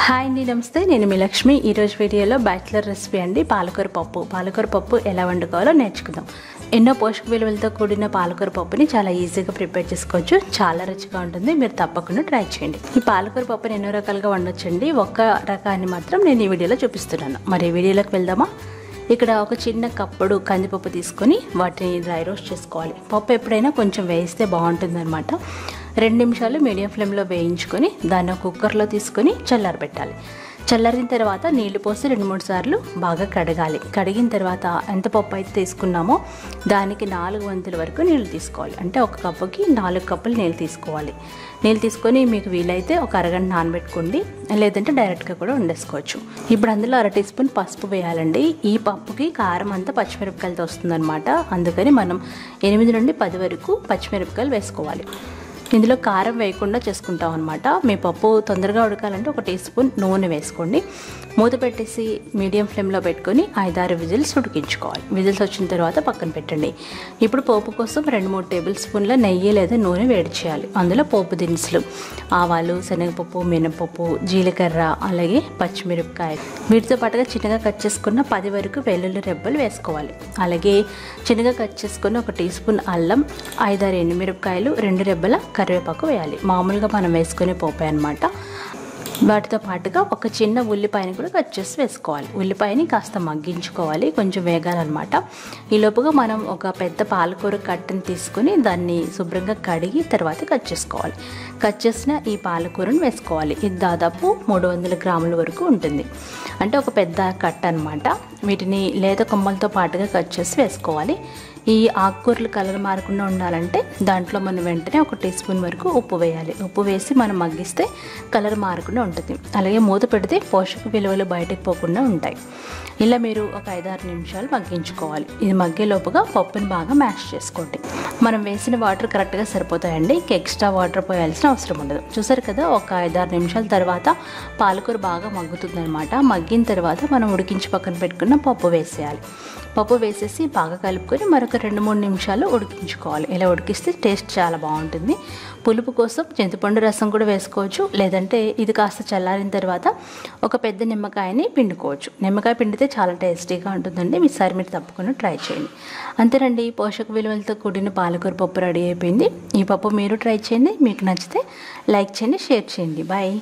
Hi అండి, నమస్తే. నేను మీ లక్ష్మి. ఈరోజు వీడియోలో బ్యాచిలర్ రెసిపీ అండి పాలకూర పప్పు. పాలకూర పప్పు ఎలా వండుకోవాలో నేర్చుకుందాం. ఎన్నో పోషక విలువలతో కూడిన పాలకూర పప్పుని చాలా ఈజీగా ప్రిపేర్ చేసుకోవచ్చు. చాలా రుచిగా ఉంటుంది. మీరు తప్పకుండా ట్రై చేయండి. ఈ పాలకూర పప్పుని ఎన్నో రకాలుగా వండొచ్చండి. ఒక్క రకాన్ని మాత్రం నేను ఈ వీడియోలో చూపిస్తున్నాను. మరి వీడియోలోకి వెళ్దామా? ఇక్కడ ఒక చిన్న కప్పుడు కందిపప్పు తీసుకొని వాటిని డ్రై రోస్ట్ చేసుకోవాలి. పప్పు ఎప్పుడైనా కొంచెం వేయిస్తే బాగుంటుంది అనమాట. 2 నిమిషాలు మీడియం ఫ్లేమ్లో వేయించుకొని దాన్ని ఒక కుక్కర్లో తీసుకొని చల్లారబెట్టాలి. చల్లారిన తర్వాత నీళ్లు పోసి 2-3 సార్లు బాగా కడగాలి. కడిగిన తర్వాత ఎంత పప్పు అయితే తీసుకున్నామో దానికి 4 వంతుల వరకు నీళ్ళు తీసుకోవాలి. అంటే ఒక కప్పుకి 4 కప్పులు నీళ్ళు తీసుకోవాలి. నీళ్ళు తీసుకొని మీకు వీలైతే ఒక అరగంట నానబెట్టుకోండి, లేదంటే డైరెక్ట్గా కూడా వండేసుకోవచ్చు. ఇప్పుడు అందులో 1/2 టీ స్పూన్ పసుపు వేయాలండి. ఈ పప్పుకి కారం అంతా పచ్చిమిరపకాయలతో వస్తుందన్నమాట. అందుకని మనం 8 నుండి 10 వరకు పచ్చిమిరపకాయలు వేసుకోవాలి. ఇందులో కారం వేయకుండా చేసుకుంటాం అనమాట. మీ పప్పు తొందరగా ఉడకాలంటే 1 టీ స్పూన్ నూనె వేసుకోండి. మూత పెట్టేసి మీడియం ఫ్లేమ్లో పెట్టుకొని 5-6 విజిల్స్ ఉడికించుకోవాలి. విజిల్స్ వచ్చిన తర్వాత పక్కన పెట్టండి. ఇప్పుడు పోపు కోసం 2-3 టేబుల్ స్పూన్ల నెయ్యి లేదా నూనె వేడి చేయాలి. అందులో పోపు దినుసులు, ఆవాలు, శనగపప్పు, మినపప్పు, జీలకర్ర, అలాగే పచ్చిమిరపకాయ, వీటితో పాటుగా చిన్నగా కట్ చేసుకున్న 10 వరకు వెల్లుల్లి రెబ్బలు వేసుకోవాలి. అలాగే చిన్నగా కట్ చేసుకున్న 1 టీ స్పూన్ అల్లం, 5-6 ఎండుమిరపకాయలు, 2 రెబ్బల కరివేపాకు వేయాలి. మామూలుగా మనం వేసుకునే పోపే అనమాట. వాటితో పాటుగా ఒక చిన్న ఉల్లిపాయని కూడా కట్ చేసి వేసుకోవాలి. ఉల్లిపాయని కాస్త మగ్గించుకోవాలి, కొంచెం వేగాలన్నమాట. ఈ లోపుగా మనం ఒక పెద్ద పాలకూర కట్టని తీసుకొని దాన్ని శుభ్రంగా కడిగి తర్వాత కట్ చేసుకోవాలి. కట్ చేసిన ఈ పాలకూరను వేసుకోవాలి. ఇది దాదాపు 300 గ్రాముల వరకు ఉంటుంది. అంటే ఒక పెద్ద కట్ట అనమాట. వీటిని లేత కొమ్మలతో పాటుగా కట్ చేసి వేసుకోవాలి. ఈ ఆకుకూరలు కలర్ మారకుండా ఉండాలంటే దాంట్లో మనం వెంటనే 1 టీ స్పూన్ వరకు ఉప్పు వేయాలి. ఉప్పు వేసి మనం మగ్గిస్తే కలర్ మారకుండా ఉంటుంది. అలాగే మూత పెడితే పోషక విలువలు బయటకు పోకుండా ఉంటాయి. ఇలా మీరు ఒక 5-6 నిమిషాలు మగ్గించుకోవాలి. ఇది మగ్గేలోపుగా పప్పుని బాగా మ్యాష్ చేసుకోండి. మనం వేసిన వాటర్ కరెక్ట్గా సరిపోతాయండి. ఎక్స్ట్రా వాటర్ పోయాల్సిన అవసరం ఉండదు. చూసారు కదా, ఒక 5-6 నిమిషాల తర్వాత పాలకూర బాగా మగ్గుతుంది అనమాట. మగ్గిన తర్వాత మనం ఉడికించి పక్కన పెట్టుకున్న పప్పు వేసేయాలి. పప్పు వేసేసి బాగా కలుపుకొని మరొక 2-3 నిమిషాలు ఉడికించుకోవాలి. ఇలా ఉడికిస్తే టేస్ట్ చాలా బాగుంటుంది. పులుపు కోసం చింతపండు రసం కూడా వేసుకోవచ్చు, లేదంటే ఇది కాస్త చల్లారిన తర్వాత ఒక పెద్ద నిమ్మకాయని పిండుకోవచ్చు. నిమ్మకాయ పిండితే చాలా టేస్టీగా ఉంటుందండి. ఈసారి మీరు తప్పకుండా ట్రై చేయండి. అంతేనండి, పోషక విలువలతో కూడిన పాలకూర పప్పు రెడీ అయిపోయింది. ఈ పప్పు మీరు ట్రై చేయండి. మీకు నచ్చితే లైక్ చేయండి, షేర్ చేయండి. బాయ్.